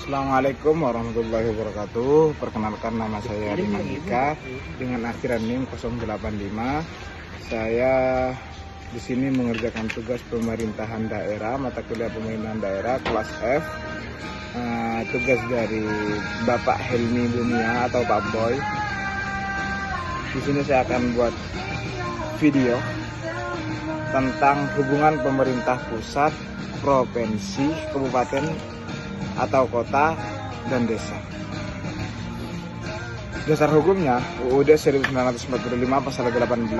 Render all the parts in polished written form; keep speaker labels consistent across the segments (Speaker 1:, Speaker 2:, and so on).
Speaker 1: Assalamualaikum warahmatullahi wabarakatuh. Perkenalkan, nama saya Rima Ika dengan akhiran NIM 085. Saya di sini mengerjakan tugas pemerintahan daerah, mata kuliah pemerintahan daerah kelas F. Tugas dari Bapak Helmi Dunia atau Pak Boy. Di sini saya akan buat video tentang hubungan pemerintah pusat, provinsi, kabupaten atau kota dan desa. Dasar hukumnya UUD 1945 pasal 18,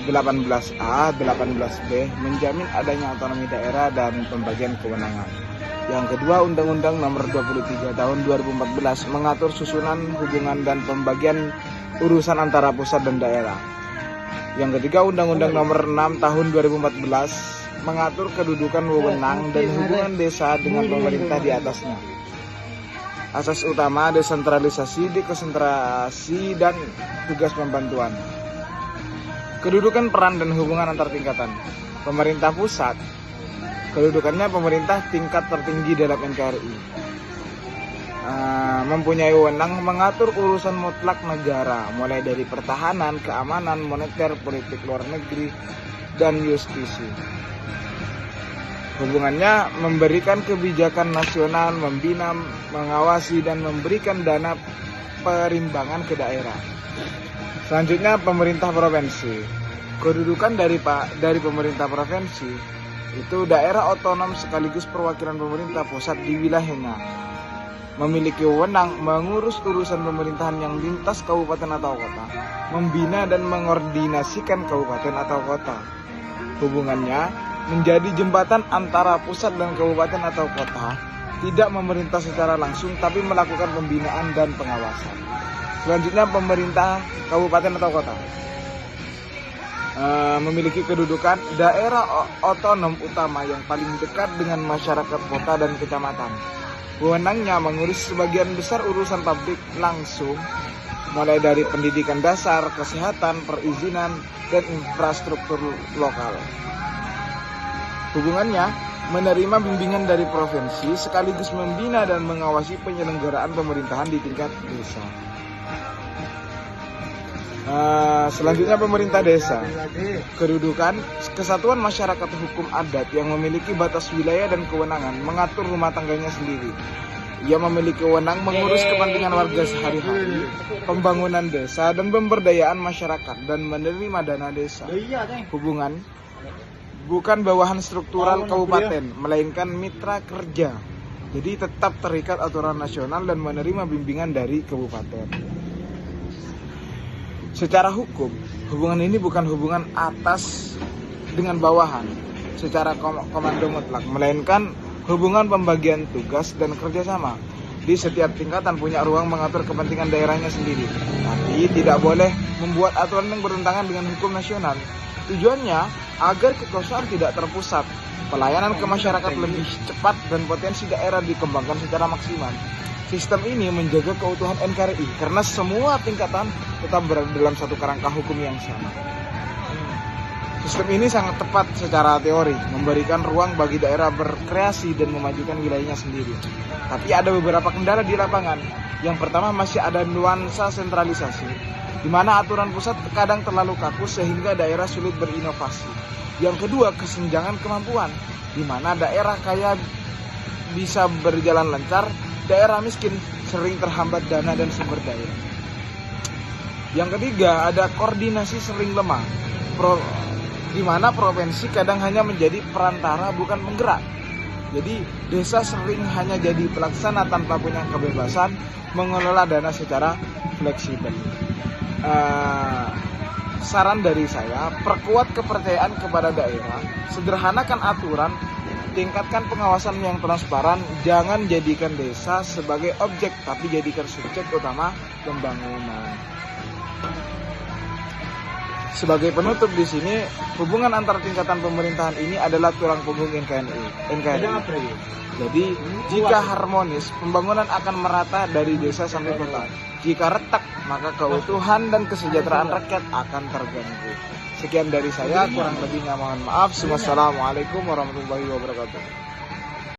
Speaker 1: 18A, 18B menjamin adanya otonomi daerah dan pembagian kewenangan. Yang kedua, Undang-Undang Nomor 23 Tahun 2014 mengatur susunan hubungan dan pembagian urusan antara pusat dan daerah. Yang ketiga, Undang-Undang Nomor 6 Tahun 2014 mengatur kedudukan wewenang dan hubungan desa dengan pemerintah di atasnya. Asas utama desentralisasi, dekonsentrasi, dan tugas pembantuan. Kedudukan, peran, dan hubungan antar tingkatan. Pemerintah pusat, kedudukannya pemerintah tingkat tertinggi dalam NKRI. Mempunyai wewenang mengatur urusan mutlak negara, mulai dari pertahanan, keamanan, moneter, politik luar negeri, dan justisi. Hubungannya memberikan kebijakan nasional, membina, mengawasi, dan memberikan dana perimbangan ke daerah. Selanjutnya, pemerintah provinsi. Kedudukan dari pemerintah provinsi itu daerah otonom sekaligus perwakilan pemerintah pusat di wilayahnya. Memiliki wewenang mengurus urusan pemerintahan yang lintas kabupaten atau kota, membina dan mengordinasikan kabupaten atau kota. Hubungannya menjadi jembatan antara pusat dan kabupaten atau kota, tidak memerintah secara langsung tapi melakukan pembinaan dan pengawasan. Selanjutnya, pemerintah kabupaten atau kota memiliki kedudukan daerah otonom utama yang paling dekat dengan masyarakat kota dan kecamatan. Wewenangnya mengurus sebagian besar urusan publik langsung, mulai dari pendidikan dasar, kesehatan, perizinan, dan infrastruktur lokal. Hubungannya menerima bimbingan dari provinsi sekaligus membina dan mengawasi penyelenggaraan pemerintahan di tingkat desa. Selanjutnya, pemerintah desa. Kedudukan kesatuan masyarakat hukum adat yang memiliki batas wilayah dan kewenangan mengatur rumah tangganya sendiri. Ia memiliki wewenang mengurus kepentingan warga sehari-hari, pembangunan desa, dan pemberdayaan masyarakat, dan menerima dana desa. Hubungan bukan bawahan struktural kabupaten, melainkan mitra kerja. Jadi tetap terikat aturan nasional dan menerima bimbingan dari kabupaten. Secara hukum, hubungan ini bukan hubungan atas dengan bawahan secara komando mutlak, melainkan hubungan pembagian tugas dan kerjasama. Di setiap tingkatan punya ruang mengatur kepentingan daerahnya sendiri, tapi tidak boleh membuat aturan yang bertentangan dengan hukum nasional. Tujuannya agar kekuasaan tidak terpusat, pelayanan ke masyarakat lebih cepat, dan potensi daerah dikembangkan secara maksimal. Sistem ini menjaga keutuhan NKRI karena semua tingkatan tetap berada dalam satu kerangka hukum yang sama. Sistem ini sangat tepat secara teori, memberikan ruang bagi daerah berkreasi dan memajukan wilayahnya sendiri. Tapi ada beberapa kendala di lapangan. Yang pertama, masih ada nuansa sentralisasi, di mana aturan pusat kadang terlalu kaku sehingga daerah sulit berinovasi. Yang kedua, kesenjangan kemampuan, di mana daerah kaya bisa berjalan lancar, daerah miskin sering terhambat dana dan sumber daya. Yang ketiga, ada koordinasi sering lemah, di mana provinsi kadang hanya menjadi perantara bukan penggerak. Jadi desa sering hanya jadi pelaksana tanpa punya kebebasan mengelola dana secara fleksibel. Saran dari saya, perkuat kepercayaan kepada daerah, sederhanakan aturan, tingkatkan pengawasan yang transparan, jangan jadikan desa sebagai objek, tapi jadikan subjek utama pembangunan. Sebagai penutup di sini, hubungan antar tingkatan pemerintahan ini adalah tulang punggung NKRI. Jadi, jika harmonis, pembangunan akan merata dari desa sampai kota. Jika retak, maka keutuhan dan kesejahteraan rakyat akan terganggu. Sekian dari saya, kurang lebihnya mohon maaf. Wassalamualaikum warahmatullahi wabarakatuh.